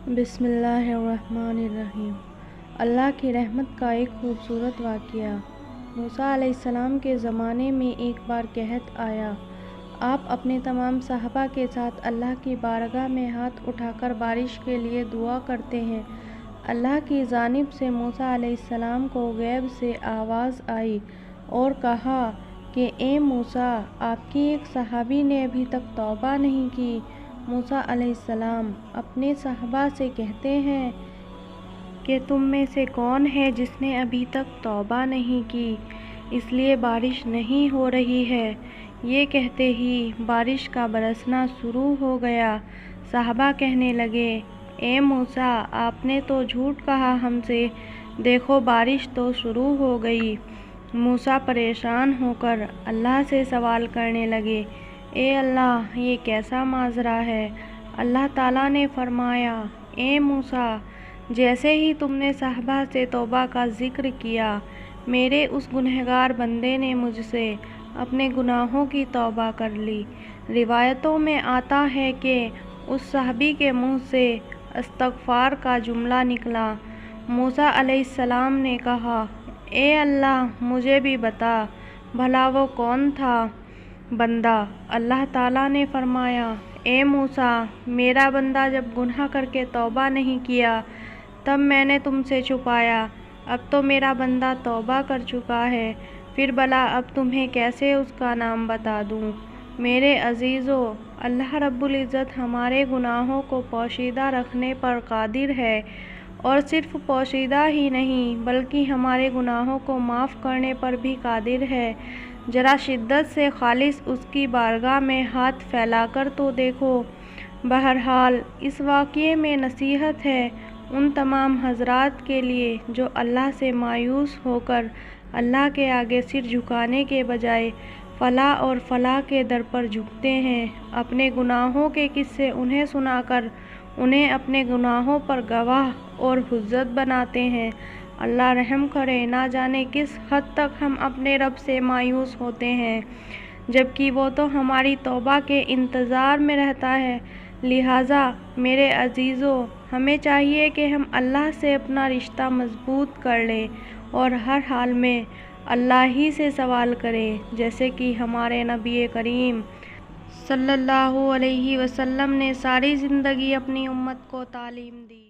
بسم اللہ الرحمن الرحیم۔ اللہ کی رحمت کا ایک خوبصورت واقعہ۔ موسیٰ علیہ السلام کے زمانے میں ایک بار قحط آیا۔ آپ اپنے تمام صحابہ کے ساتھ اللہ کی بارگاہ میں ہاتھ اٹھا کر بارش کے لیے دعا کرتے ہیں۔ اللہ کی جانب سے موسیٰ علیہ السلام کو غیب سے آواز آئی اور کہا کہ اے موسیٰ، آپ کی ایک صحابی نے ابھی تک توبہ نہیں کی۔ موسیٰ علیہ السلام اپنے صحابہ سے کہتے ہیں کہ تم میں سے کون ہے جس نے ابھی تک توبہ نہیں کی، اس لیے بارش نہیں ہو رہی ہے۔ یہ کہتے ہی بارش کا برسنا شروع ہو گیا۔ صحابہ کہنے لگے، اے موسیٰ، آپ نے تو جھوٹ کہا ہم سے، دیکھو بارش تو شروع ہو گئی۔ موسیٰ پریشان ہو کر اللہ سے سوال کرنے لگے، اے اللہ، یہ کیسا ماجرا ہے؟ اللہ تعالیٰ نے فرمایا، اے موسیٰ، جیسے ہی تم نے صحابہ سے توبہ کا ذکر کیا، میرے اس گنہگار بندے نے مجھ سے اپنے گناہوں کی توبہ کر لی۔ روایتوں میں آتا ہے کہ اس صحابی کے منہ سے استغفار کا جملہ نکلا۔ موسیٰ علیہ السلام نے کہا، اے اللہ، مجھے بھی بتا، بھلا وہ کون تھا بندہ؟ اللہ تعالیٰ نے فرمایا، اے موسیٰ، میرا بندہ جب گناہ کر کے توبہ نہیں کیا تب میں نے تم سے چھپایا، اب تو میرا بندہ توبہ کر چکا ہے، پھر بھلا اب تمہیں کیسے اس کا نام بتا دوں؟ میرے عزیزو، اللہ رب العزت ہمارے گناہوں کو پوشیدہ رکھنے پر قادر ہے، اور صرف پوشیدہ ہی نہیں بلکہ ہمارے گناہوں کو معاف کرنے پر بھی قادر ہے۔ ذرا شدت سے خالص اس کی بارگاہ میں ہاتھ پھیلا کر تو دیکھو۔ بہرحال اس واقعے میں نصیحت ہے ان تمام حضرات کے لیے جو اللہ سے مایوس ہو کر اللہ کے آگے سر جھکانے کے بجائے فلاح اور فلاح کے در پر جھکتے ہیں، اپنے گناہوں کے قصے انہیں سنا کر انہیں اپنے گناہوں پر گواہ اور حجت بناتے ہیں۔ اللہ رحم کرے، نہ جانے کس حد تک ہم اپنے رب سے مایوس ہوتے ہیں، جبکہ وہ تو ہماری توبہ کے انتظار میں رہتا ہے۔ لہٰذا میرے عزیزو، ہمیں چاہیے کہ ہم اللہ سے اپنا رشتہ مضبوط کر لیں اور ہر حال میں اللہ ہی سے سوال کریں، جیسے کہ ہمارے نبی کریم صلی اللہ علیہ وسلم نے ساری زندگی اپنی امت کو تعلیم دی۔